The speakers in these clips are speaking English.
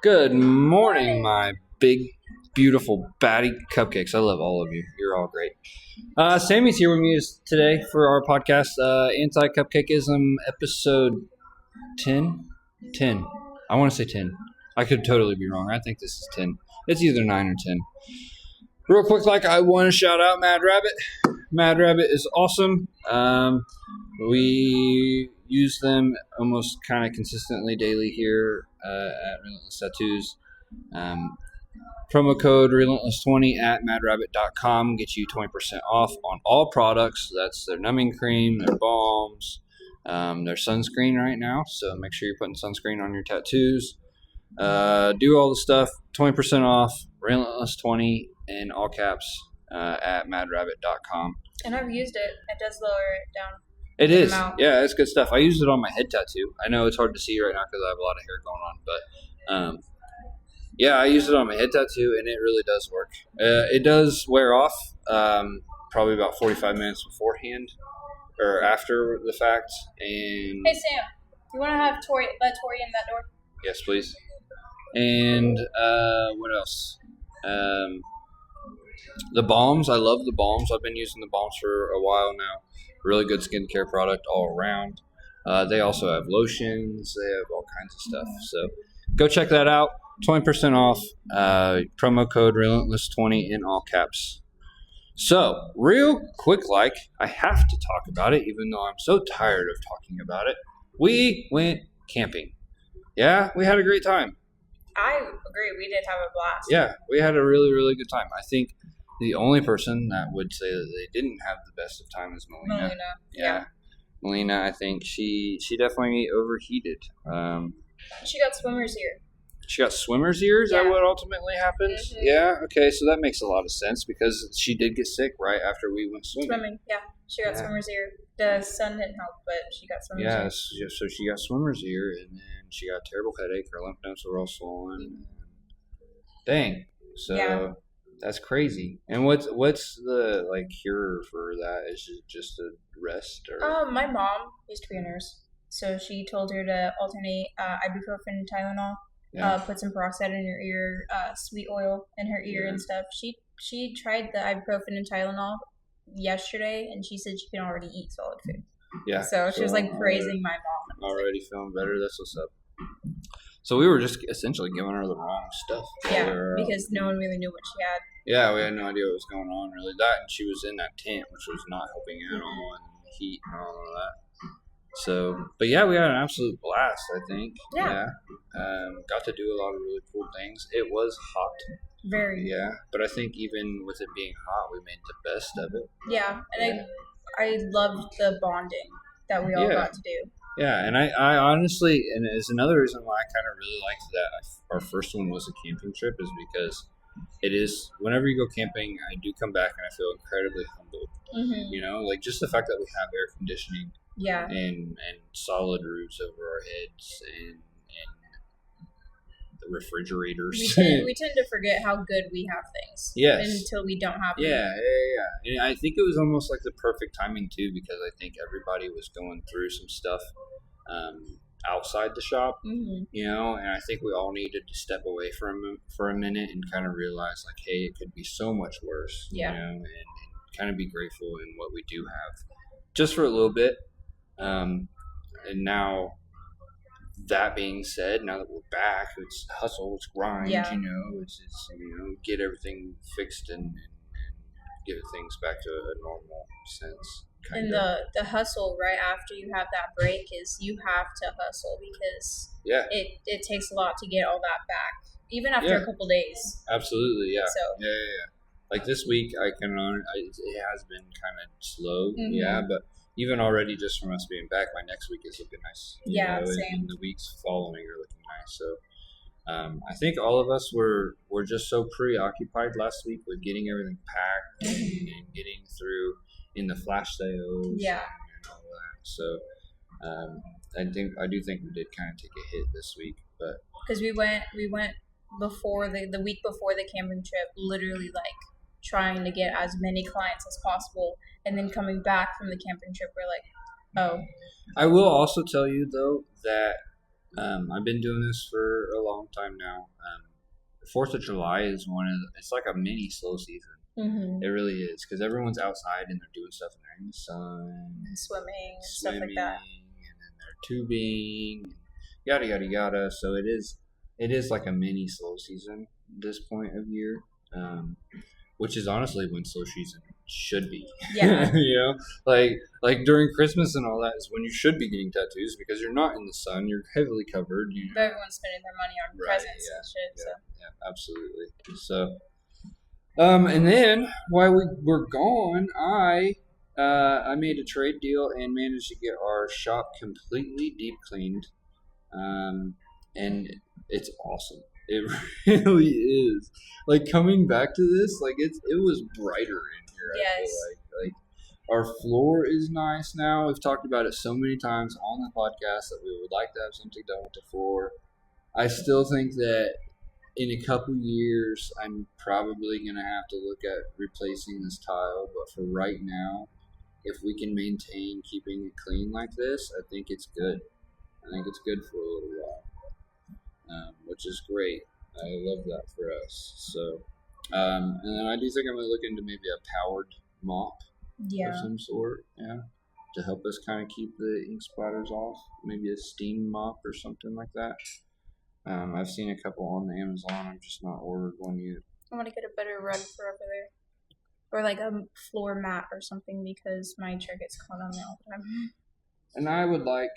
Good morning, my big, beautiful, batty cupcakes. I love all of you. You're all great. Sammy's here with me today for our podcast, Anticupcakizm, episode 10? 10. I want to say 10. I could totally be wrong. I think this is 10. It's either 9 or 10. Real quick, I want to shout out Mad Rabbit. Mad Rabbit is awesome. We use them almost kind of consistently daily here at Relentless Tattoos. Promo code Relentless20 at madrabbit.com gets you 20% off on all products. That's their numbing cream, their balms, their sunscreen right now. So make sure you're putting sunscreen on your tattoos. Do all the stuff. 20% off. Relentless20 in all caps at madrabbit.com. And I've used it. It does lower it down. It is. Yeah, it's good stuff. I used it on my head tattoo. I know it's hard to see right now because I have a lot of hair going on. But, yeah, I used it on my head tattoo, and it really does work. It does wear off probably about 45 minutes beforehand or after the fact. And hey, Sam, you want to have let Tori in that door? Yes, please. And what else? The balms. I love the balms. I've been using the balms for a while now. Really good skincare product all around. They also have lotions. They have all kinds of stuff. So go check that out. 20% off. Promo code Relentless20 in all caps. So real quick, I have to talk about it, even though I'm so tired of talking about it. We went camping. Yeah, we had a great time. I agree. We did have a blast. Yeah, we had a really, really good time. I think the only person that would say that they didn't have the best of time is Melina. Yeah. Melina, I think she definitely overheated. She got swimmer's ear. She got swimmer's ear? Is that what ultimately happens? Mm-hmm. Yeah, okay, so that makes a lot of sense because she did get sick right after we went swimming. Yeah. She got swimmer's ear. The sun didn't help, but she got swimmer's ear. Yeah, so she got swimmer's ear, and then she got a terrible headache. Her lymph nodes were all swollen. Mm-hmm. Dang. So that's crazy. And what's the cure for that? Is it just a rest? Or? My mom used to be a nurse, so she told her to alternate ibuprofen and Tylenol. Yeah. Put some peroxide in her ear, sweet oil in her ear and stuff. She tried the ibuprofen and Tylenol yesterday, and she said she can already eat solid food. Yeah. So she was praising my mom. Already feeling better. That's what's up. So we were just essentially giving her the wrong stuff. Yeah, because no one really knew what she had. Yeah, we had no idea what was going on really. That, and she was in that tent, which was not helping at all, and the heat and all of that. So, but yeah, we had an absolute blast, I think. Yeah. Got to do a lot of really cool things. It was hot. Very. Yeah, but I think even with it being hot, we made the best of it. Yeah, and I loved the bonding that we all got to do. Yeah, and I honestly, and it's another reason why I kind of really liked that our first one was a camping trip is because it is, whenever you go camping, I do come back and I feel incredibly humbled. Mm-hmm. You know, just the fact that we have air conditioning. Yeah. And solid roofs over our heads and the refrigerators. We tend to forget how good we have things. Yes. Until we don't have them. Yeah. And I think it was almost like the perfect timing too, because I think everybody was going through some stuff outside the shop, mm-hmm. You know, and I think we all needed to step away for a minute and kind of realize hey, it could be so much worse. Yeah. You know, and kind of be grateful in what we do have just for a little bit. And now, that being said, now that we're back, it's hustle, it's grind, it's get everything fixed and get things back to a normal sense. And the hustle right after you have that break is you have to hustle because it takes a lot to get all that back, even after a couple days. Absolutely, yeah. So. Yeah. Like this week, it has been kind of slow, mm-hmm. But even already just from us being back, my next week is looking nice. Same. And the weeks following are looking nice. So I think all of us were just so preoccupied last week with getting everything packed and getting through in the flash sales and all that. So I do think we did kind of take a hit this week, but because we went before the week before the camping trip, literally trying to get as many clients as possible, and then coming back from the camping trip, we're like, oh. I will also tell you though that I've been doing this for a long time now. 4th of July is it's like a mini slow season. Mm-hmm. It really is, because everyone's outside and they're doing stuff and they're in the sun. And swimming and stuff like that. And then they're tubing, yada, yada, yada. So it is like a mini slow season at this point of year, which is honestly when slow season should be. Yeah. Like during Christmas and all that is when you should be getting tattoos, because you're not in the sun, you're heavily covered. But everyone's spending their money on presents and shit. Yeah, absolutely. So, and then while we were gone, I made a trade deal and managed to get our shop completely deep cleaned, and it's awesome. It really is. Like, coming back to this, like it was brighter in here. Yes. I feel like our floor is nice now. We've talked about it so many times on the podcast that we would like to have something done with the floor. I still think that in a couple years, I'm probably going to have to look at replacing this tile. But for right now, if we can maintain keeping it clean like this, I think it's good. I think it's good for a little while, which is great. I love that for us. So, and then I do think I'm going to look into maybe a powered mop of some sort, to help us kind of keep the ink splatters off. Maybe a steam mop or something like that. I've seen a couple on the Amazon. I've just not ordered one yet. I want to get a better rug for over there. Or like a floor mat or something, because my chair gets caught on there all the time. And I would like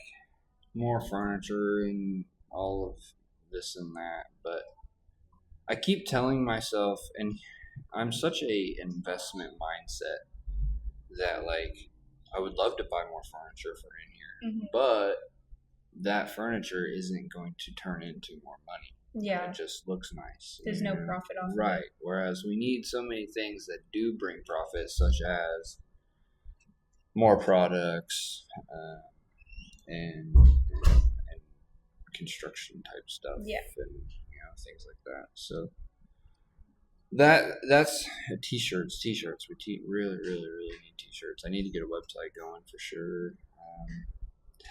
more furniture and all of this and that, but I keep telling myself, and I'm such a investment mindset, that like I would love to buy more furniture for in here, but that furniture isn't going to turn into more money. Yeah. It just looks nice. There's no profit on it. Right. Whereas we need so many things that do bring profit, such as more products and construction type stuff. Yeah. And things like that. So that's t-shirts. We really, really, really need t-shirts. I need to get a website going for sure.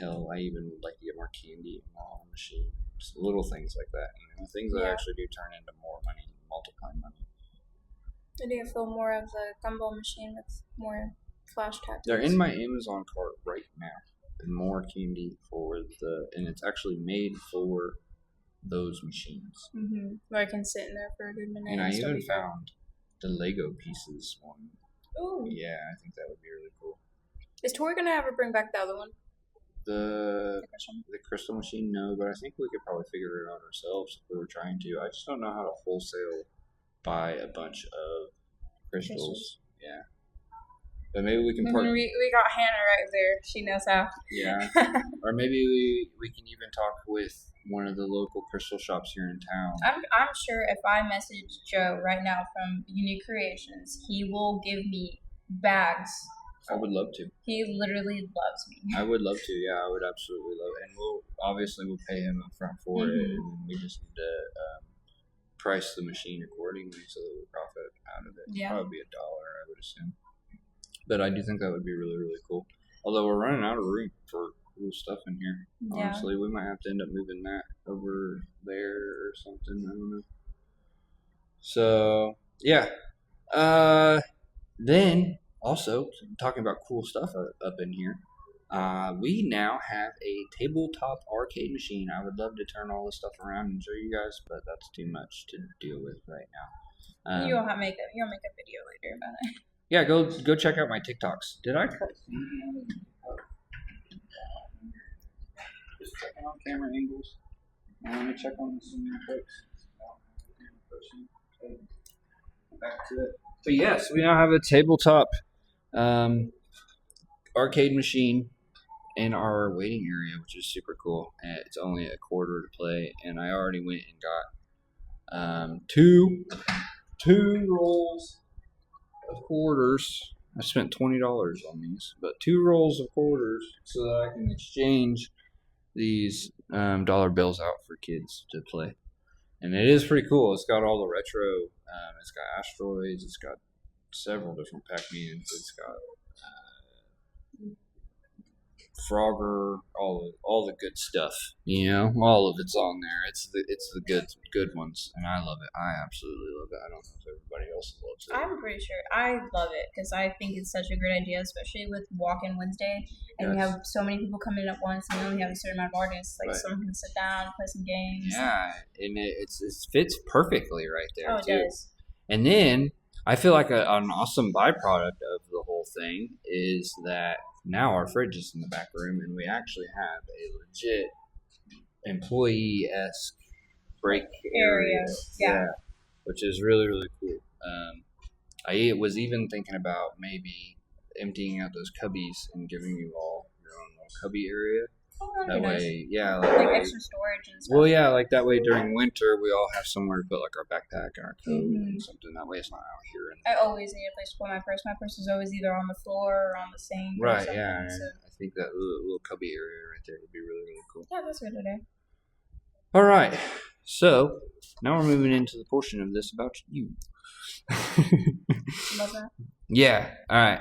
Hell, I even would like to get more candy in the machine. Just little things like that. Things that actually do turn into more money, multiply money. I need to fill more of the gumball machine with more flash tattoos. They're in my Amazon cart right now. More candy and it's actually made for those machines. Where I can sit in there for a good minute. And I even found the Lego pieces one. Oh. Yeah, I think that would be really cool. Is Tori gonna ever bring back the other one? The crystal machine, no, but I think we could probably figure it out ourselves if we were trying to. I just don't know how to wholesale buy a bunch of crystals. Yeah. But maybe we can partner. We got Hannah right there. She knows how. Yeah. Or maybe we can even talk with one of the local crystal shops here in town. I'm sure if I message Joe right now from Unique Creations, he will give me bags. I would love to. He literally loves me. I would love to. Yeah, I would absolutely love it. And we'll pay him up front for it, and then we just need to price the machine accordingly so that we profit out of it. Yeah. Probably $1, I would assume. But I do think that would be really, really cool. Although we're running out of room for cool stuff in here. Yeah. Honestly, we might have to end up moving that over there or something. I don't know. So, yeah. Then, also, talking about cool stuff up in here, we now have a tabletop arcade machine. I would love to turn all this stuff around and show you guys, but that's too much to deal with right now. You'll make a video later about it. Yeah, go check out my TikToks. Did I cut? Just checking on camera angles. Let me check on this real quick. Back to it. But yes, we now have a tabletop arcade machine in our waiting area, which is super cool. And it's only $0.25 to play, and I already went and got two rolls of quarters. I spent $20 on these, but 2 rolls of quarters so that I can exchange these dollar bills out for kids to play. And it is pretty cool. It's got all the retro. It's got asteroids. It's got several different Pac-Mans. It's got Frogger, all the good stuff. All of it's on there. It's the good ones, and I love it. I absolutely love it. I don't know if everybody else loves it. I'm pretty sure I love it because I think it's such a great idea, especially with Walk-in Wednesday, and we have so many people coming in at once, and we only have a certain amount of artists. Like someone can sit down, play some games. Yeah, and it fits perfectly right there. Oh, it does. And then I feel like an awesome byproduct of the whole thing is that now our fridge is in the back room, and we actually have a legit employee-esque break area. Yeah, which is really, really cool. I was even thinking about maybe emptying out those cubbies and giving you all your own little cubby area. That way, yeah, like extra storage and stuff. Well, yeah, like that way during winter we all have somewhere to put like our backpack and our coat and something. That way it's not out here. I always need a place to put my purse. My purse is always either on the floor or on the sink. Right. Yeah. So. I think that little cubby area right there would be really, really cool. Yeah, that's a good idea. All right. So now we're moving into the portion of this about you. Love that. Yeah. All right.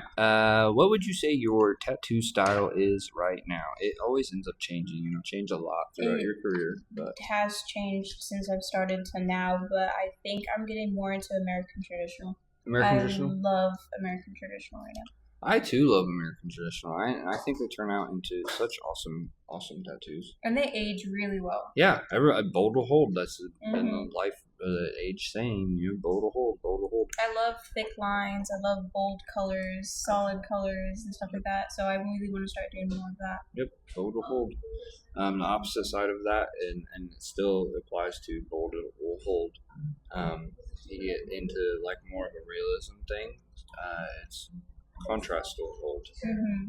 What would you say your tattoo style is right now? It always ends up changing. Change a lot throughout your career. But it has changed since I've started to now. But I think I'm getting more into American traditional. Traditional? I love American traditional right now. I too love American traditional. I think they turn out into such awesome tattoos. And they age really well. Yeah, bold to hold. That's been the life age saying. Bold to hold, bold to hold. I love thick lines. I love bold colors, solid colors, and stuff like that. So I really want to start doing more of that. Yep, bold to hold. The opposite side of that, and it still applies to bold to hold. You get into like more of a realism thing. It's contrast to hold.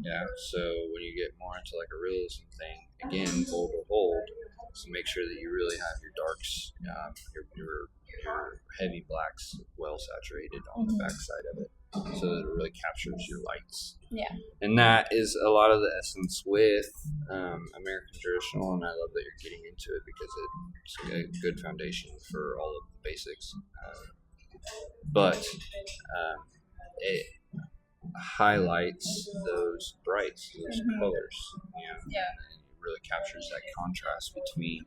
Yeah, so when you get more into like a realism thing, again, bold to hold. So make sure that you really have your darks, your heavy blacks well saturated on the back side of it, so that it really captures your lights. Yeah. And that is a lot of the essence with American traditional, and I love that you're getting into it because it's a good foundation for all of the basics. But it highlights those brights, those colors. Yeah. And it really captures that contrast between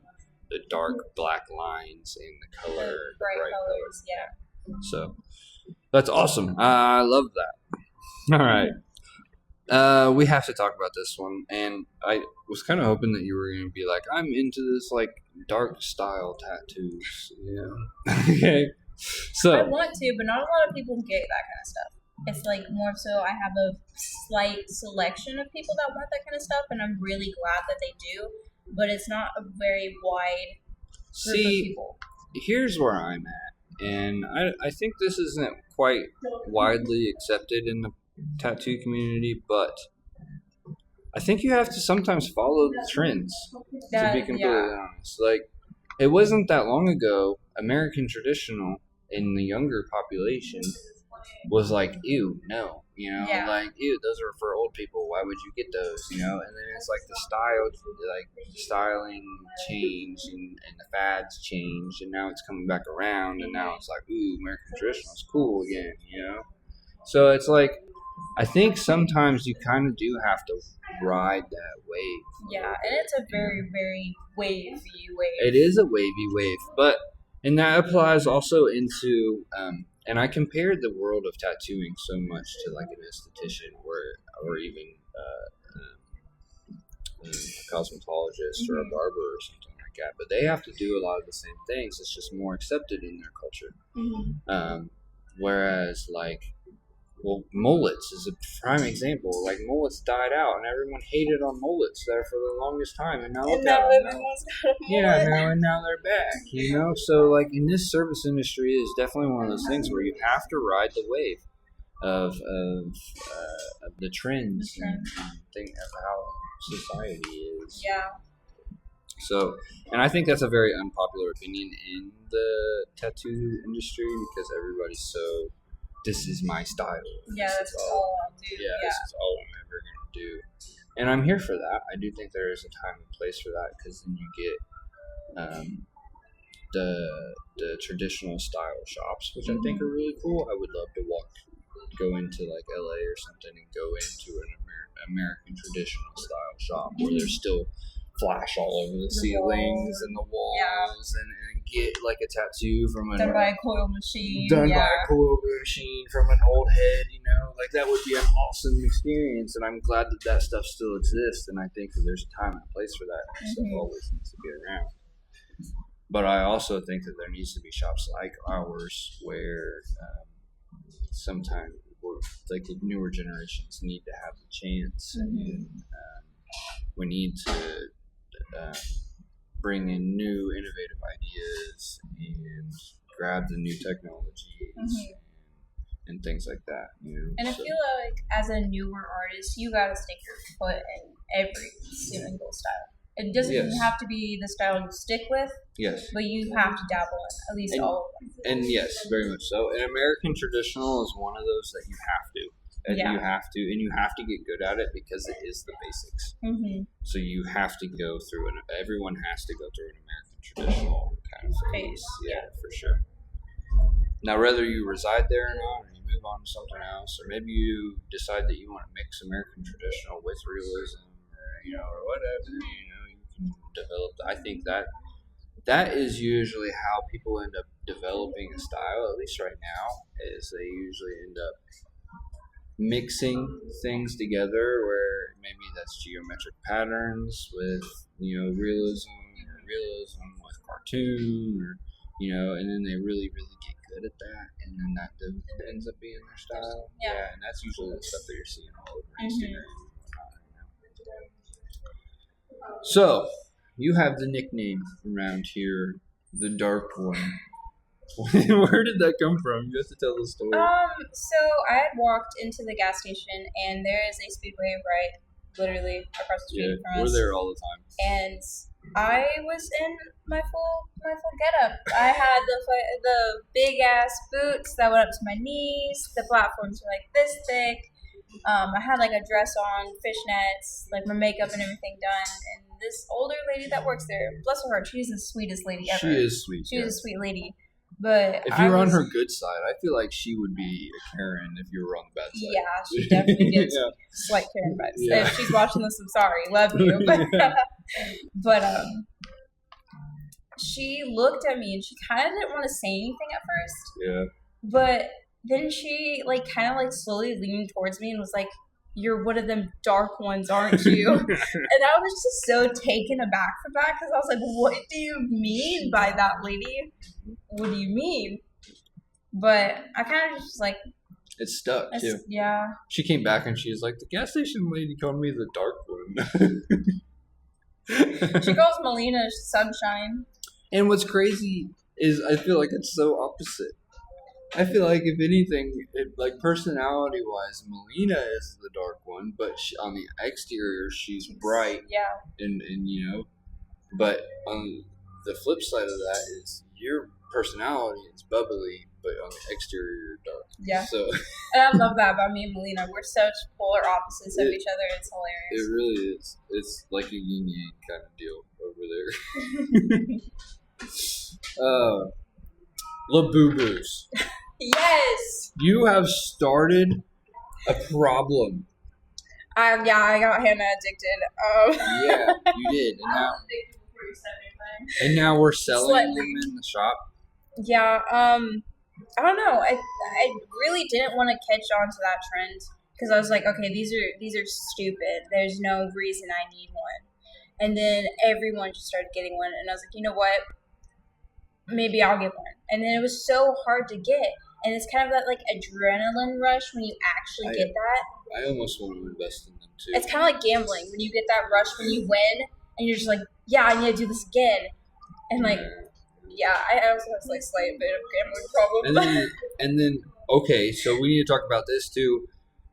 the dark black lines and the color, the bright colors. Yeah. So that's awesome. I love that. All right. We have to talk about this one, and I was kind of hoping that you were going to be like, I'm into this like dark style tattoos. Okay. So I want to, but not a lot of people get that kind of stuff. It's like more so I have a slight selection of people that want that kind of stuff, and I'm really glad that they do, but it's not a very wide group of people. Here's where I'm at, and I think this isn't quite widely accepted in the tattoo community, but I think you have to sometimes follow the trends, to be completely honest. Like, it wasn't that long ago, American traditional in the younger population was like, ew, no, like, ew, those are for old people. Why would you get those, And then it's like the styling changed and the fads changed, and now it's coming back around, and now it's like, ooh, American traditional is cool again, So it's like, I think sometimes you kind of do have to ride that wave. Yeah, and it's a very, very wavy wave. It is a wavy wave, and that applies also into, and I compared the world of tattooing so much to like an esthetician or even a cosmetologist or a barber or something like that. But they have to do a lot of the same things. It's just more accepted in their culture. Whereas like, well, mullets is a prime example. Like, mullets died out, and everyone hated on mullets there for the longest time, and now look at them. Everyone's got a mullet. Now they're back. So like in this service industry, is definitely one of those things where you have to ride the wave of the trends and think of how society is. Yeah. So, and I think that's a very unpopular opinion in the tattoo industry because everybody's so. This is my style. Yeah, that's all I'll do. Yeah, this is all I'm ever going to do. And I'm here for that. I do think there is a time and place for that because then you get the traditional style shops, which I think are really cool. I would love to go into like LA or something and go into American traditional style shop where there's still flash all over the ceilings and the walls, and get like a tattoo from done by a coil machine. By a coil machine from an old head, like that would be an awesome experience. And I'm glad that stuff still exists. And I think that there's a time and a place for that. Stuff always needs to be around. But I also think that there needs to be shops like ours where sometimes like the newer generations need to have the chance, and we need to bring in new innovative ideas and grab the new technologies and things like that. And I feel like as a newer artist, you gotta stick your foot in every single style. It doesn't have to be the style you stick with. Yes. But you have to dabble in at least all of them. And yes, very much so. And American traditional is one of those that you have to. And you have to get good at it because it is the basics. So you have to go through everyone has to go through an American traditional kind of phase. Yeah, for sure. Now, whether you reside there or not, or you move on to something else, or maybe you decide that you want to mix American traditional with realism, or whatever, you can develop. I think that is usually how people end up developing a style. At least right now, is they usually end up mixing things together, where maybe that's geometric patterns with realism with cartoon, or and then they really get good at that, and then that ends up being their style. And that's usually the stuff that you're seeing all over Instagram. So you have the nickname around here, the Dark One. Where did that come from? You have to tell the story. So I had walked into the gas station, and there is a Speedway right literally across the street from us. We're there all the time. And I was in my full getup. I had the big ass boots that went up to my knees. The platforms were like this thick. I had like a dress on, fishnets, like my makeup and everything done. And this older lady that works there, bless her heart, she's the sweetest lady ever. She is sweet. She was a sweet lady. But if you're on her good side, I feel like she would be a Karen if you were on the bad side. Yeah, she definitely gets slight Karen vibes. Yeah. If she's watching this, I'm sorry. Love you. But she looked at me and she kind of didn't want to say anything at first. Yeah. But then she slowly leaned towards me and was like, "You're one of them dark ones, aren't you?" And I was just so taken aback from that, because I was like, "What do you mean by that, lady? What do you mean?" But I kind of just like... It stuck, too. Yeah. She came back and she was like, "The gas station lady called me the dark one." She calls Melina Sunshine. And what's crazy is I feel like it's so opposite. I feel like if anything, personality-wise, Melina is the dark one, but on the exterior, she's bright. Yeah. And but on the flip side of that is your personality is bubbly, but on the exterior, you're dark. Yeah. So. And I love that about me and Melina. We're such polar opposites of each other. It's hilarious. It really is. It's like a yin-yang kind of deal over there. LaBoo-Boos. Yes. You have started a problem. I got Hannah addicted. Yeah, you did. And now we're selling them in the shop. Yeah. I don't know. I really didn't want to catch on to that trend, because I was like, okay, these are stupid. There's no reason I need one. And then everyone just started getting one, and I was like, you know what? Maybe I'll get one. And then it was so hard to get. And it's kind of that adrenaline rush when you actually get that. I almost want to invest in them too. It's kind of like gambling when you get that rush when you win, and you're just like, yeah, I need to do this again. And I also have slight bit of gambling problem. And then okay, so we need to talk about this too.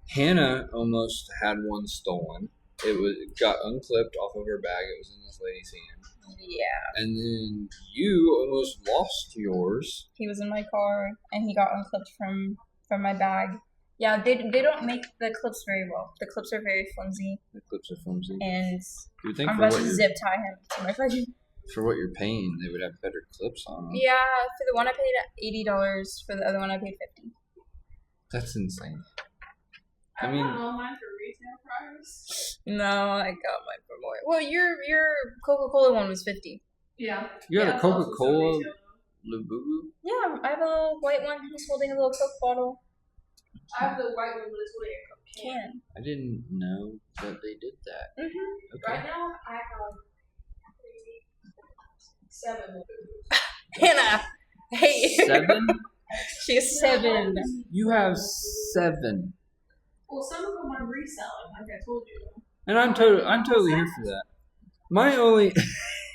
Hannah almost had one stolen. It got unclipped off of her bag. It was in this lady's hand. Yeah. And then you almost lost yours. He was in my car, and he got unclipped from my bag. Yeah, they don't make the clips very well. The clips are very flimsy. And I'm about to zip tie him to my friend. For what you're paying, they would have better clips on them. Yeah, for the one I paid $80. For the other one I paid $50. That's insane. I mean, mine for prize. No, I got mine for more. Well, your Coca-Cola one was 50. Yeah. You got a Coca-Cola Labubu? Yeah, I have a little white one who's holding a little Coke bottle. I have the white one, but it's holding a Coke can. I didn't know that they did that. Mm-hmm. Okay. Right now, I have 7 Labubus. Hannah! Hey! 7? She has 7. You have 7. Well, some of them I'm reselling, like I told you. And I'm totally here for that. My only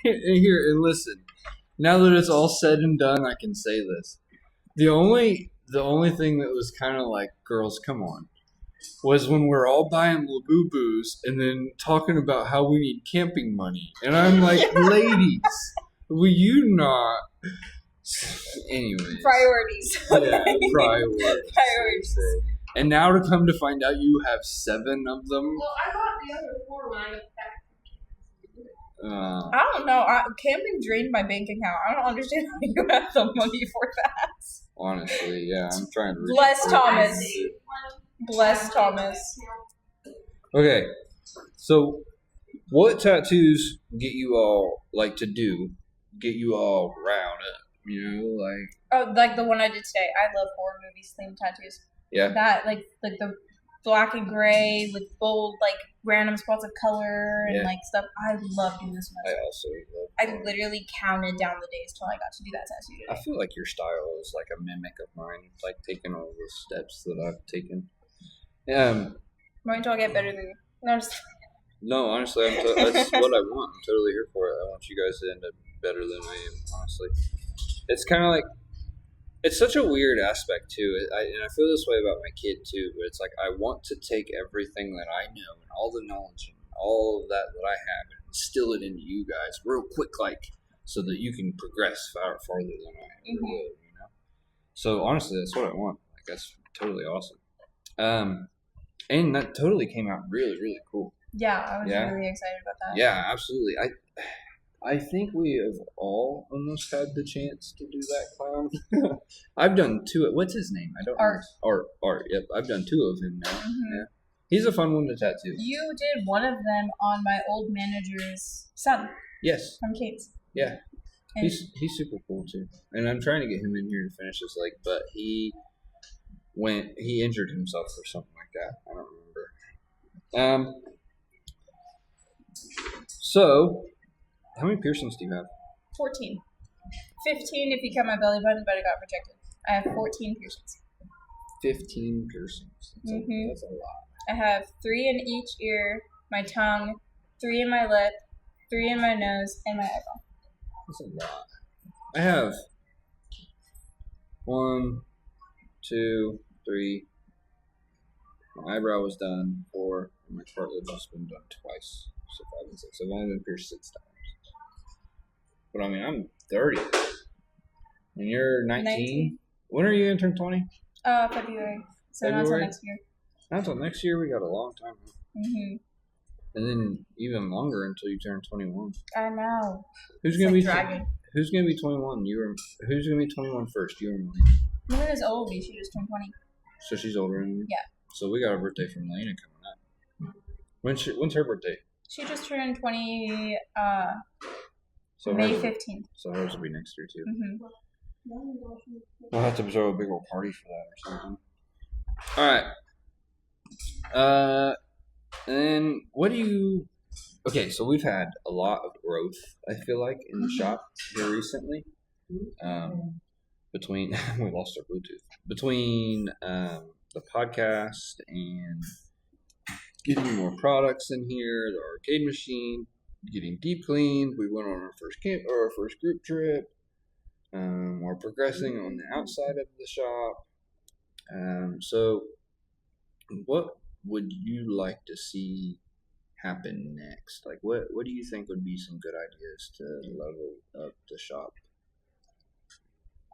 here and listen. Now that it's all said and done, I can say this. The only thing that was kind of like, girls, come on, was when we're all buying Labubus and then talking about how we need camping money, and I'm like, ladies, will you not? Anyways, Priorities. Yeah, priorities. And now to come to find out you have 7 of them. Well, I bought the other 4 when I got back. I don't know. Camping drained my bank account. I don't understand how you have the money for that. Honestly, yeah, I'm trying to. Bless Thomas. Bless Thomas. Okay, so what tattoos get you all like to do? Get you all riled up? You know, like. Oh, like the one I did today. I love horror movies themed tattoos. Yeah. That like the black and gray with bold like random spots of color and like stuff. I love doing this one. I also love. I literally counted down the days till I got to do that tattoo today. I feel like your style is like a mimic of mine, like taking all the steps that I've taken. Wait until I get better than you. No, no, honestly, that's what I want. I'm totally here for it. I want you guys to end up better than I am. Honestly, it's kind of like. It's such a weird aspect too, and I feel this way about my kid too. But it's like I want to take everything that I know and all the knowledge and all of that I have and instill it into you guys real quick, like so that you can progress far farther than I ever will. You know. So honestly, that's what I want. Like that's totally awesome. And that totally came out really, really cool. Yeah, I was really excited about that. Yeah, absolutely. I think we have all almost had the chance to do that clown. I've done 2. What's his name? I don't know. Art. Yep, I've done 2 of him now. Mm-hmm. Yeah, he's a fun one to tattoo. You did one of them on my old manager's son. Yes. From Kate's. Yeah. And he's super cool too, and I'm trying to get him in here to finish his leg, but he injured himself or something like that. I don't remember. So. How many piercings do you have? 14. 15 if you count my belly button, but it got rejected. I have 14 piercings. 15 piercings. That's a lot. I have 3 in each ear, my tongue, 3 in my lip, 3 in my nose, and my eyebrow. That's a lot. I have 1, 2, 3. My eyebrow was done 4, and my cartilage has been done twice. So 5 and 6. So I've only been pierced 6 times. But I mean, I'm 30. And you're 19? When are you going to turn 20? February. So not until next year. Not until next year? We got a long time. Mm-hmm. And then even longer until you turn 21. I know. Who's going to be 21? Who's going to be 21 first? You or Melina? Melina's old. She just turned 20. So she's older than you? Yeah. So we got a birthday from Melina coming up. When's her birthday? She just turned 20, so May 15th. So hers will be next year too. Mm-hmm. We'll have to throw a big old party for that or something. Alright. And what do you... Okay, so we've had a lot of growth, I feel like, in the shop here recently. Between... we lost our Bluetooth. Between the podcast and getting more products in here, the arcade machine, getting deep cleaned. We went on our first group trip. We're progressing on the outside of the shop. So what would you like to see happen next? Like, what do you think would be some good ideas to level up the shop?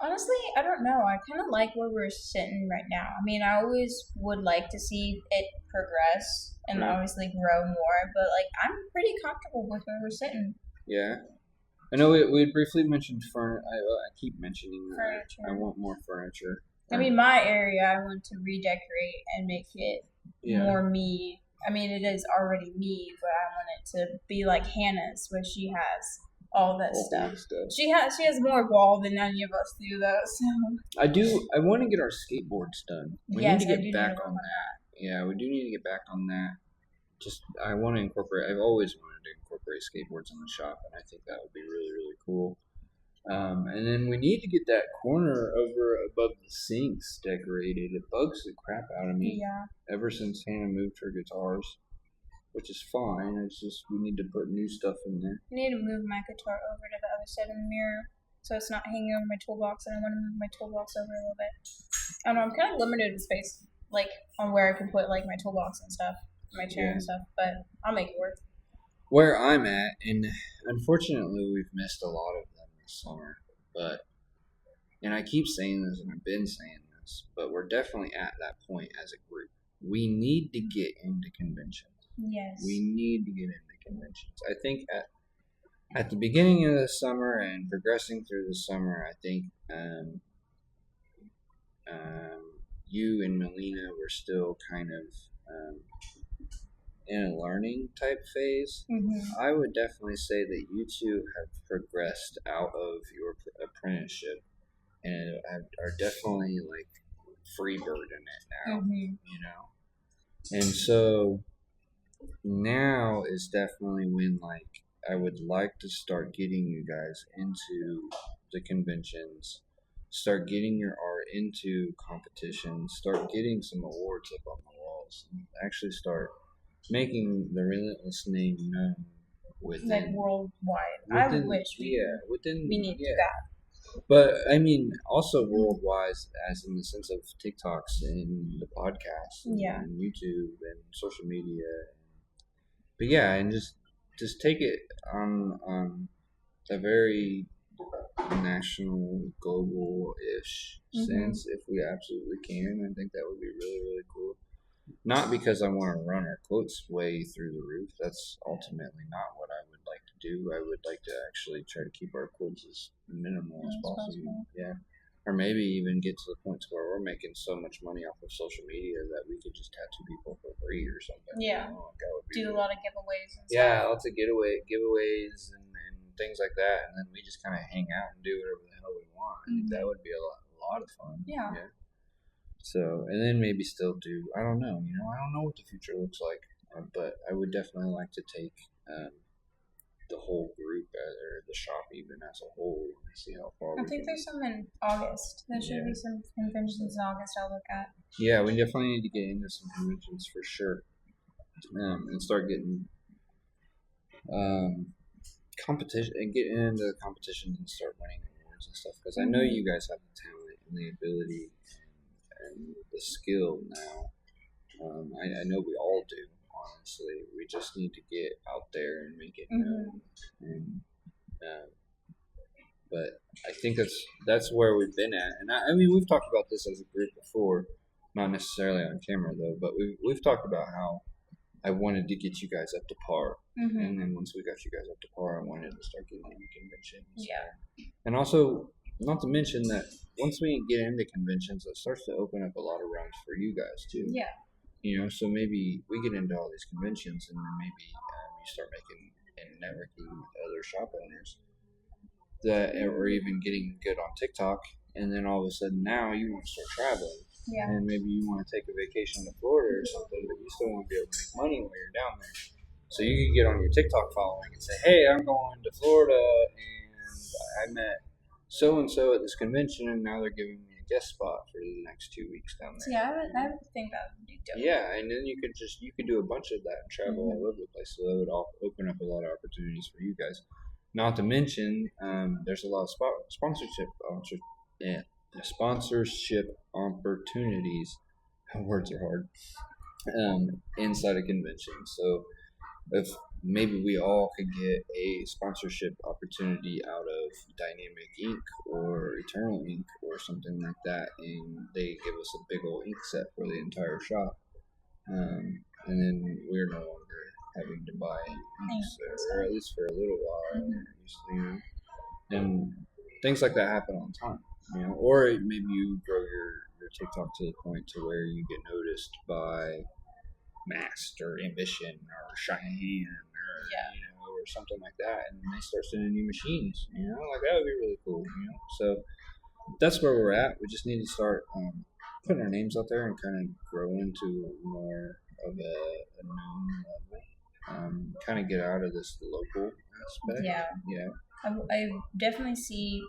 Honestly, I don't know. I kind of like where we're sitting right now. I mean, I always would like to see it progress and obviously grow more, but like I'm pretty comfortable with where we're sitting. Yeah. I know we had briefly mentioned furniture. I keep mentioning furniture. I want more furniture. I mean, my area, I want to redecorate and make it more me I mean, it is already me, but I want it to be like Hannah's, where she has all that stuff. She has more wall than any of us do, though. So I want to get our skateboards done. We yes, need to I get do back need to on work that. Yeah, we do need to get back on that. Just I want to incorporate. I've always wanted to incorporate skateboards in the shop, and I think that would be really really cool. And then we need to get that corner over above the sinks decorated. It bugs the crap out of me. Yeah. Ever since Hannah moved her guitars, which is fine. It's just we need to put new stuff in there. I need to move my guitar over to the other side of the mirror, so it's not hanging over my toolbox, and I want to move my toolbox over a little bit. I don't know. I'm kind of limited in space, like on where I can put like my toolbox and stuff, my chair and stuff, but I'll make it work. Where I'm at, and unfortunately we've missed a lot of them this summer, and I keep saying this and I've been saying this, but we're definitely at that point as a group. We need to get into conventions. Yes. We need to get into conventions. I think at the beginning of the summer and progressing through the summer, I think you and Melina were still kind of in a learning type phase. Mm-hmm. I would definitely say that you two have progressed out of your apprenticeship and are definitely like freebird in it now, you know? And so now is definitely when like I would like to start getting you guys into the conventions, start getting your art into competitions, start getting some awards up on the walls, and actually start making the Relentless name known within like worldwide. I would wish we need to do that. But I mean, also worldwide, as in the sense of TikToks and the podcast, and YouTube and social media. But yeah, and just take it on a very national, global-ish sense, if we absolutely can. I think that would be really, really cool. Not because I want to run our quotes way through the roof. That's ultimately not what I would like to do. I would like to actually try to keep our quotes as minimal as possible. Yeah. Or maybe even get to the point where we're making so much money off of social media that we could just tattoo people for free or something. Yeah. You know, like that would be do a lot of giveaways and stuff. Yeah, lots of giveaways and things like that. And then we just kind of hang out and do whatever the hell we want. I think that would be a lot of fun. Yeah. So, and then maybe still do, I don't know, I don't know what the future looks like, but I would definitely like to take the whole group or the shop even as a whole and see how far I think there's some in August. There should be some conventions in August I'll look at. Yeah, we definitely need to get into some conventions for sure. And start getting competition and get into the competitions and start winning awards and stuff, because I know you guys have the talent and the ability and the skill now. I know we all do, honestly. We just need to get out there and make it known. And, but I think that's where we've been at. And I mean, we've talked about this as a group before, not necessarily on camera though, but we've talked about how I wanted to get you guys up to par. And then once we got you guys up to par, I wanted to start getting into conventions. Yeah. And also, not to mention that once we get into conventions, it starts to open up a lot of rounds for you guys too. Yeah. So maybe we get into all these conventions, and then maybe you start making and networking with other shop owners that, or even getting good on TikTok, and then all of a sudden now you want to start traveling. Yeah. And maybe you want to take a vacation to Florida or something, but you still want to be able to make money while you're down there. So you can get on your TikTok following and say, hey, I'm going to Florida and I met so-and-so at this convention, and now they're giving me a guest spot for the next 2 weeks down there. Yeah, I would think that would be dope. Yeah, and then you could do a bunch of that and travel all over the place. So that would open up a lot of opportunities for you guys. Not to mention, there's a lot of sponsorship opportunities. Words are hard. Inside a convention. So if maybe we all could get a sponsorship opportunity out of Dynamic Ink or Eternal Ink or something like that, and they give us a big old ink set for the entire shop, and then we're no longer having to buy inks, or at least for a little while, and things like that happen all the time, or maybe you grow your TikTok to the point to where you get noticed by Master Ambition or Cheyenne or something like that, and they start sending you machines. Like that would be really cool. So that's where we're at. We just need to start putting our names out there and kind of grow into more of a known level. Kind of get out of this local aspect. Yeah. I definitely see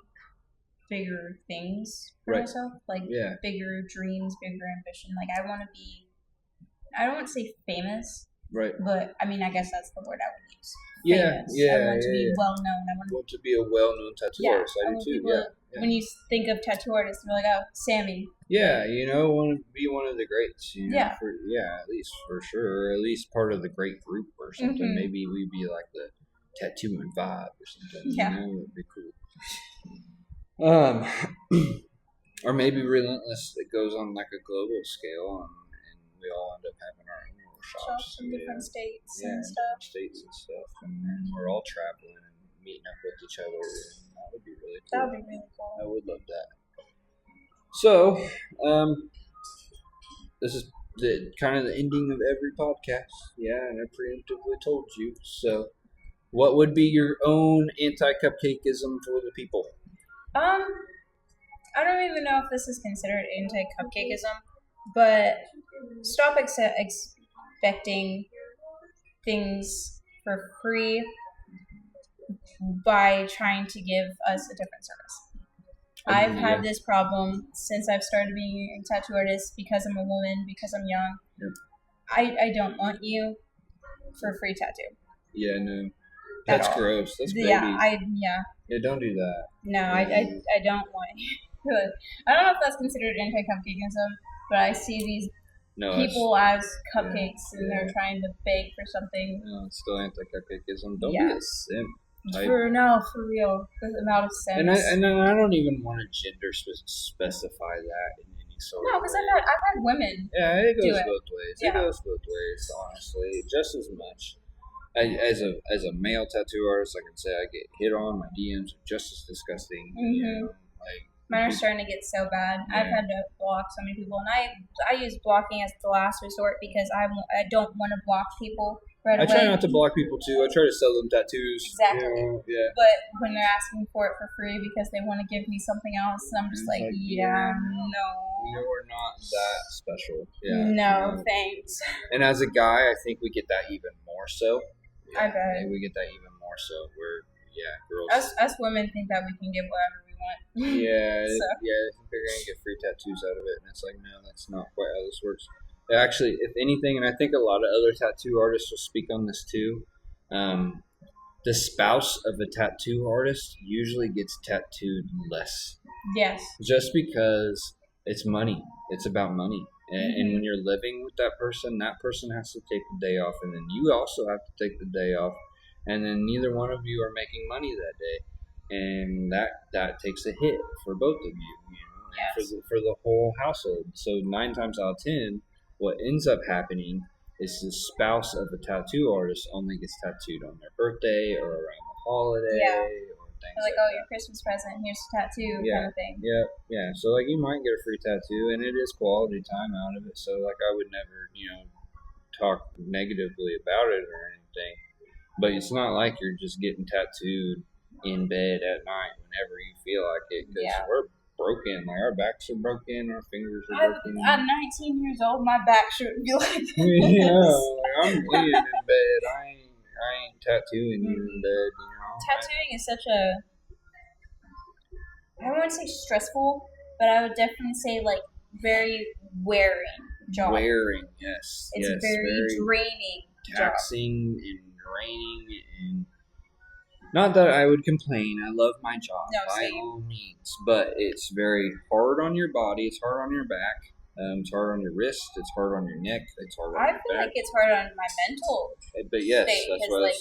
bigger things for Right. myself, like bigger dreams, bigger ambition. Like I want to be, I don't want to say famous, right? But I mean, I guess that's the word I would use. Famous. I want to be well known. I want to be a well-known tattoo artist. I do too. People, when you think of tattoo artists, you're like, oh, Sammy. Yeah, want to be one of the greats. At least for sure, or at least part of the great group or something. Mm-hmm. Maybe we'd be like the tattoo and vibe or something. Yeah, it'd be cool. Or maybe Relentless. It goes on like a global scale, and we all end up having our own little shops in different states and stuff. And then we're all traveling and meeting up with each other. And that would be really cool. That would be really cool. I would love that. So, this is the kind of the ending of every podcast. Yeah, and I preemptively told you. So, what would be your own anti-cupcakeism for the people? I don't even know if this is considered anti-cupcakeism, but stop expecting things for free by trying to give us a different service. I've had this problem since I've started being a tattoo artist because I'm a woman, because I'm young. Yep. I don't want you for a free tattoo. Yeah, no. That's gross. That's baby. Yeah, don't do that. No, I don't want you. I don't know if that's considered anti-cupcakeism, but I see these people as cupcakes and they're trying to beg for something. No, it's still anti-cupcakeism. Don't be a simp. For real, the amount of simps. And I don't even want to gender specify that in any sort of way. No, because I've had women. Yeah, it goes both ways. Yeah. It goes both ways, honestly, just as much. As a male tattoo artist, I can say I get hit on. My DMs are just as disgusting. Mm-hmm. Mine are starting to get so bad. Yeah. I've had to block so many people, and I use blocking as the last resort because I don't want to block people right away. I try not to block people too. I try to sell them tattoos. Exactly. But when they're asking for it for free because they want to give me something else, I'm just like, no. We're not that special. Yeah. No, thanks. And as a guy, I think we get that even more so. I bet. We get that even more so. Girls. Us women think that we can get whatever we want. Yeah, I think they're gonna get free tattoos out of it, and it's like, no, that's not quite how this works. Actually, if anything, and I think a lot of other tattoo artists will speak on this too. The spouse of a tattoo artist usually gets tattooed less. Yes. Just because it's money. It's about money. And when you're living with that person has to take the day off, and then you also have to take the day off, and then neither one of you are making money that day, and that takes a hit for both of you, yes. for the whole household. So 9 times out of 10, what ends up happening is the spouse of a tattoo artist only gets tattooed on their birthday or around the holiday. Yeah. Or things like that. Your Christmas present, here's a tattoo kind of thing. Yeah. So like you might get a free tattoo, and it is quality time out of it. So like I would never, talk negatively about it or anything. But it's not like you're just getting tattooed in bed at night whenever you feel like it, because we're broken. Like our backs are broken, our fingers are broken. I'm 19 years old. My back shouldn't be like this. I'm bleeding in bed. I ain't tattooing you in bed. Tattooing is such a, I wouldn't say stressful, but I would definitely say like very wearing job. Wearing, yes. It's very draining. Taxing and draining, and not that I would complain. I love my job by all means, but it's very hard on your body. It's hard on your back. It's hard on your wrist. It's hard on your neck. It's hard on your back. I feel like it's hard on my mental. But yes, state, that's what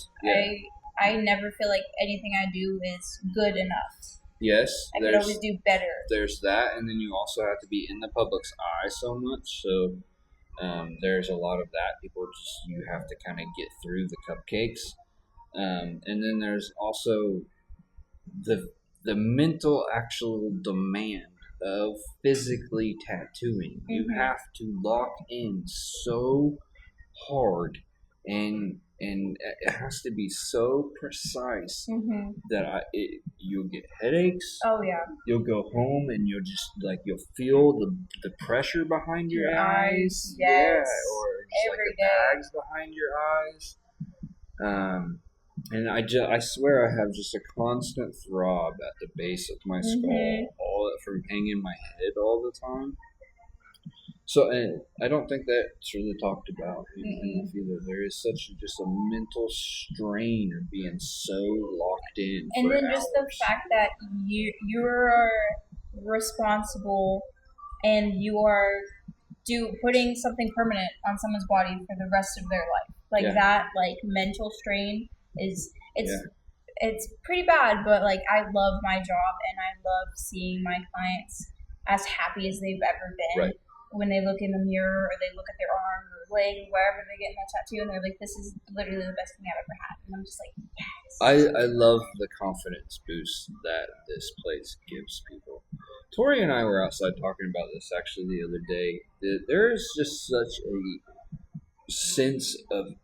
I never feel like anything I do is good enough. Yes, I could always do better. There's that, and then you also have to be in the public's eye so much. So there's a lot of that. You have to kind of get through the cupcakes. And then there's also the mental actual demand of physically tattooing. You have to lock in so hard, and it has to be so precise that you'll get headaches. Oh yeah. You'll go home and you'll just you'll feel the pressure behind your eyes. Yes. Yeah, or just Every the day. bags behind your eyes. And I swear I have just a constant throb at the base of my skull, all from hanging my head all the time. So, and I don't think that's really talked about enough either. There is just a mental strain of being so locked in. And then hours. just the fact that you're responsible and you are putting something permanent on someone's body for the rest of their life. That mental strain it's pretty bad, but I love my job and I love seeing my clients as happy as they've ever been. Right. When they look in the mirror or they look at their arm or leg, wherever they're getting that tattoo, and they're like, this is literally the best thing I've ever had. And I'm just like, yes. I love the confidence boost that this place gives people. Tori and I were outside talking about this actually the other day. There is just such a sense of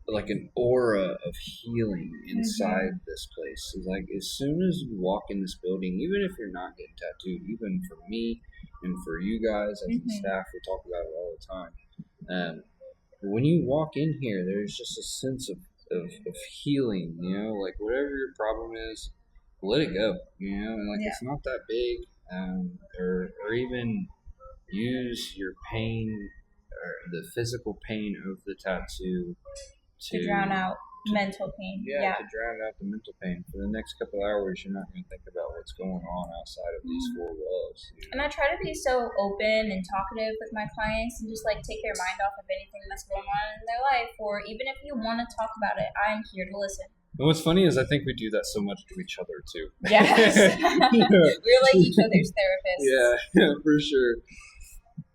an aura of healing inside this place. It's as soon as you walk in this building, even if you're not getting tattooed, even for me and for you guys as the staff, we talk about it all the time. When you walk in here, there's just a sense of healing, whatever your problem is, let it go, and it's not that big, or even use your pain or the physical pain of the tattoo to drown out mental pain. Yeah, to drown out the mental pain. For the next couple hours, you're not going to think about what's going on outside of these four walls. And I try to be so open and talkative with my clients and just take their mind off of anything that's going on in their life, or even if you want to talk about it, I'm here to listen. And what's funny is I think we do that so much to each other too. Yes. We're like each other's therapists. Yeah, for sure.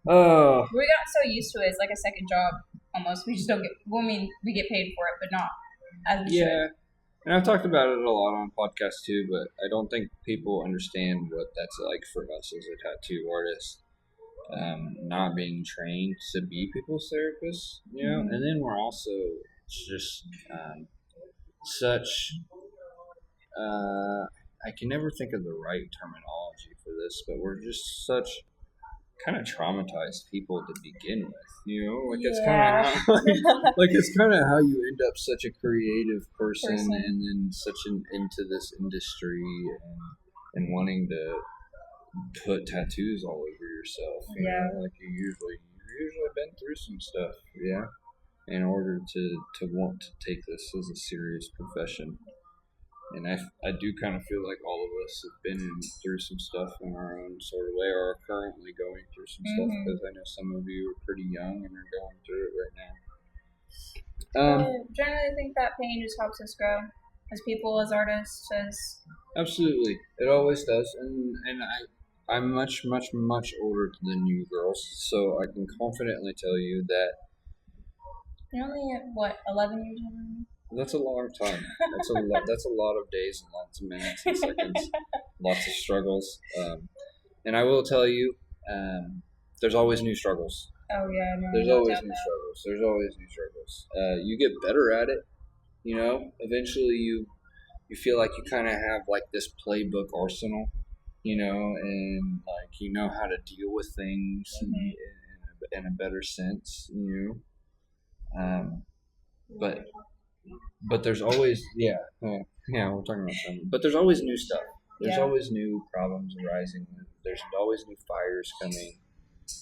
Oh. We got so used to it. It's like a second job almost. We just don't get. Well, I mean, we get paid for it, but not as we should. And I've talked about it a lot on podcasts too, but I don't think people understand what that's like for us as a tattoo artist. Not being trained to be people's therapists, and then we're also just such. I can never think of the right terminology for this, but we're just such kind of traumatized people to begin with, it's kind of it's kind of how you end up such a creative person. And then such into this industry and wanting to put tattoos all over yourself. You've usually been through some stuff, in order to want to take this as a serious profession. And I do kind of feel like all of us have been through some stuff in our own sort of way, or are currently going through some stuff, because I know some of you are pretty young and are going through it right now. I generally think that pain just helps us grow as people, as artists, Absolutely. It always does. And I'm much, much, much older than you girls, so I can confidently tell you that... You're only, 11 years old? That's a long time. That's a lot of days and lots of minutes and seconds. Lots of struggles. And I will tell you, there's always new struggles. Oh yeah, no. There's always new struggles. There's always new struggles. You get better at it. Eventually you feel like you kind of have this playbook arsenal. And how to deal with things in a better sense. But there's always we're talking about something. But there's always new stuff. There's always new problems arising. There's always new fires coming.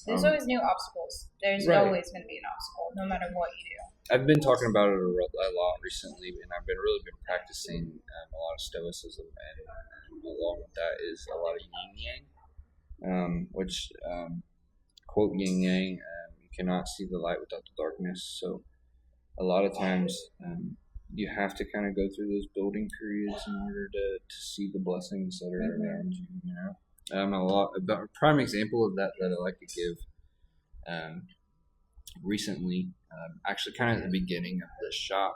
There's always new obstacles. There's always going to be an obstacle, no matter what you do. I've been talking about it a lot recently, and I've really been practicing a lot of stoicism, and along with that is a lot of yin yang, which quote yin yang, you cannot see the light without the darkness. So a lot of times you have to kind of go through those building periods in order to see the blessings that are around you. A prime example of that I like to give recently, actually kind of at the beginning of the shop,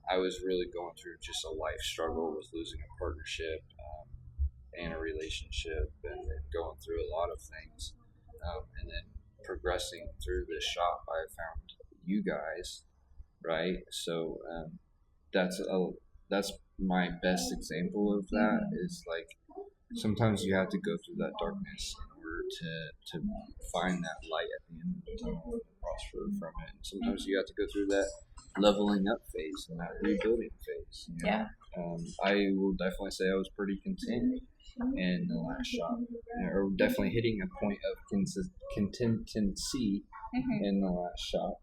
I was really going through just a life struggle with losing a partnership and a relationship, and going through a lot of things, and then progressing through this shop, I found you guys, right? So that's my best example of that is like sometimes you have to go through that darkness in order to find that light at the end of the tunnel and prosper from it. And sometimes you have to go through that leveling up phase and that rebuilding phase. You know? Yeah. I will definitely say I was pretty content in the last shop, or definitely hitting a point of consistency in the last shop.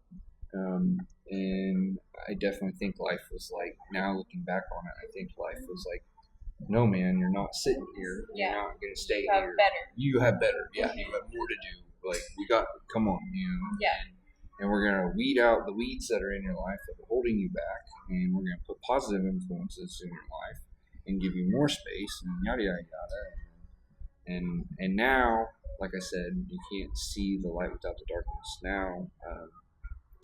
And I definitely think life was like, now looking back on it, I think life was like, no man, you're not sitting here. You're not gonna stay You have here. better. You have better. Yeah, you have more to do. Like come on, you know. Yeah. And we're gonna weed out the weeds that are in your life that are holding you back, and we're gonna put positive influences in your life and give you more space and yada yada yada. And now, like I said, you can't see the light without the darkness. Now,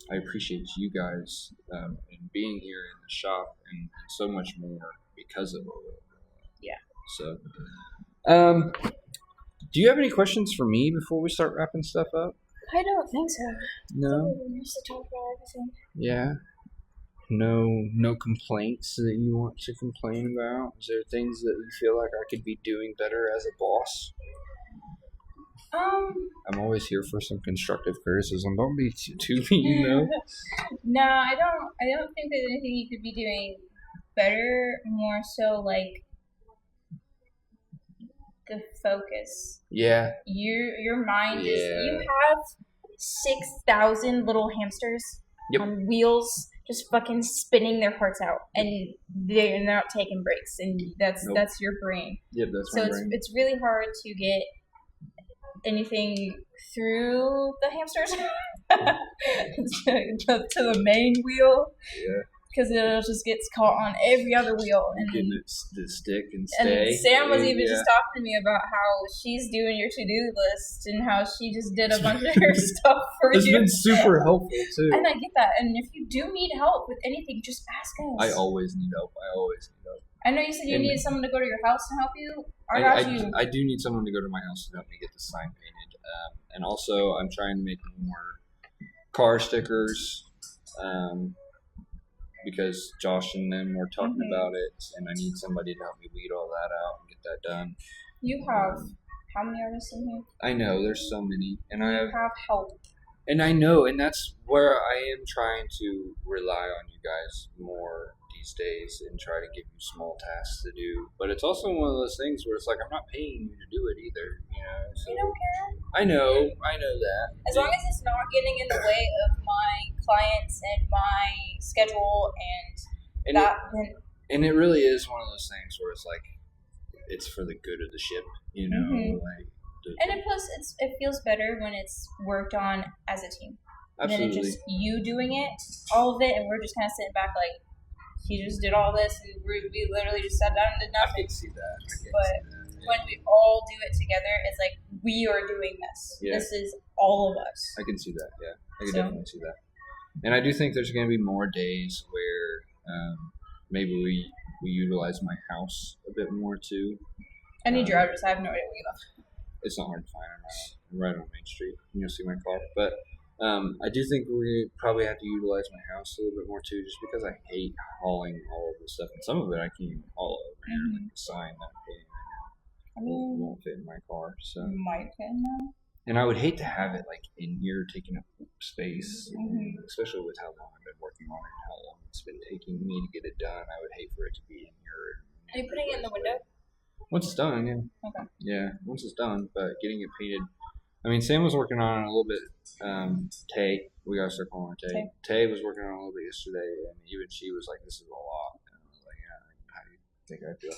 I appreciate you guys and being here in the shop and so much more because of all of it. Yeah. So, do you have any questions for me before we start wrapping stuff up? I don't think so. No. We used to talk about everything. Yeah. No complaints that you want to complain about? Is there things that you feel like I could be doing better as a boss? I'm always here for some constructive criticism. Don't be too mean, though. No, I don't think there's anything you could be doing better. More so, like the focus. Yeah. Your mind is. You have 6,000 little hamsters on wheels, just fucking spinning their hearts out, and they're not taking breaks, and that's your brain. Yep, that's my brain. So it's really hard to get anything through the hamsters to the main wheel. Yeah. Because it just gets caught on every other wheel. And getting it to stick and stay. And Sam was even just talking to me about how she's doing your to-do list and how she just did a bunch of her stuff for you. It's been super helpful, too. And I get that. And if you do need help with anything, just ask us. I always need help. I know you said you needed someone to go to your house and help you. I do need someone to go to my house and help me get the sign painted. And also, I'm trying to make more car stickers. Because Josh and them were talking about it, and I need somebody to help me weed all that out and get that done. You have how many artists in here? I know, there's so many. And I have help. And I know, and that's where I am trying to rely on you guys more these days and try to give you small tasks to do. But it's also one of those things where it's like, I'm not paying you to do it either, you know? So you don't care? I know that. As long as it's not getting in the way of my clients and my schedule and that. And it really is one of those things where it's like, it's for the good of the ship, you know? Like, and plus, it feels better when it's worked on as a team. Absolutely. Than it's just you doing it, all of it, and we're just kind of sitting back like, he just did all this, and we literally just sat down and did nothing. I can see that. When we all do it together, it's like, we are doing this. Yeah. This is all of us. I can see that, yeah. I can definitely see that. And I do think there's going to be more days where maybe we utilize my house a bit more, too. I need your address. I have no idea where you left. It's not hard to find. I'm right on Main Street. You'll see my car. But I do think we probably have to utilize my house a little bit more too, just because I hate hauling all of the stuff. And some of it I can't even haul over here. Like the sign that won't fit in my car. So it might fit in there. And I would hate to have it like in here taking up space, especially with how long I've been working on it and how long it's been taking me to get it done. I would hate for it to be in here. Are you putting it in the window? Once it's done, yeah. Okay. Yeah, once it's done, but getting it painted. I mean, Sam was working on it a little bit. Tay, we gotta start calling her Tay. Tay was working on it a little bit yesterday, and even she was like, "This is a lot." And I was like, "Yeah, how do you think I feel?"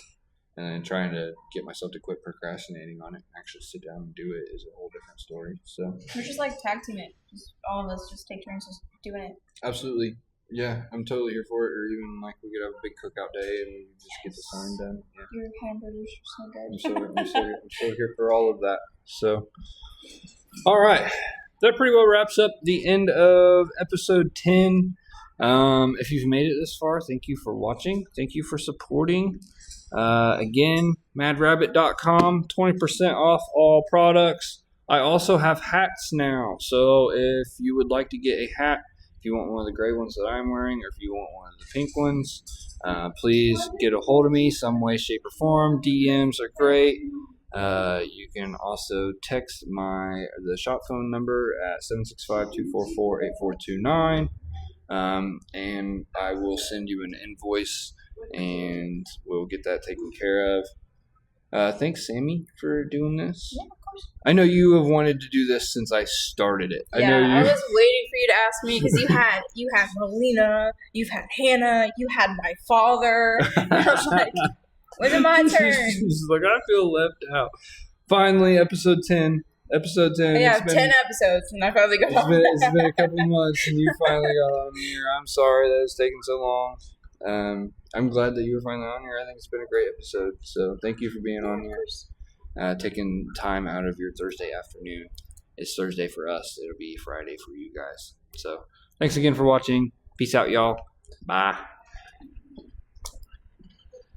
And then trying to get myself to quit procrastinating on it and actually sit down and do it is a whole different story. So we're just like tag team it. Just all of us just take turns just doing it. Absolutely. Yeah, I'm totally here for it. Or even like we could have a big cookout day and we just get the sign done. Yeah. Your hamburgers are so good. I'm so here for all of that. So, all right, that pretty well wraps up the end of episode 10. If you've made it this far, thank you for watching. Thank you for supporting. Again, madrabbit.com, 20% off all products. I also have hats now. So if you would like to get a hat If you want one of the gray ones that I'm wearing, or if you want one of the pink ones, please get a hold of me some way, shape, or form. DMs are great. You can also text the shop phone number at 765-244-8429, and I will send you an invoice, and we'll get that taken care of. Thanks, Sammy, for doing this. Yeah, of course. I know you have wanted to do this since I started it. Yeah, I was waiting for you to ask me because you had Melina, you've had Hannah, you had my father. I was like, when's it my turn? She's like, I feel left out. Finally, episode 10. Episode 10. Yeah, 10 episodes, and I finally got on. It's been a couple of months, and you finally got on here. I'm sorry that it's taken so long. I'm glad that you were finally on here. I think it's been a great episode. So thank you for being on here. Taking time out of your Thursday afternoon. It's Thursday for us. It'll be Friday for you guys. So thanks again for watching. Peace out, y'all. Bye.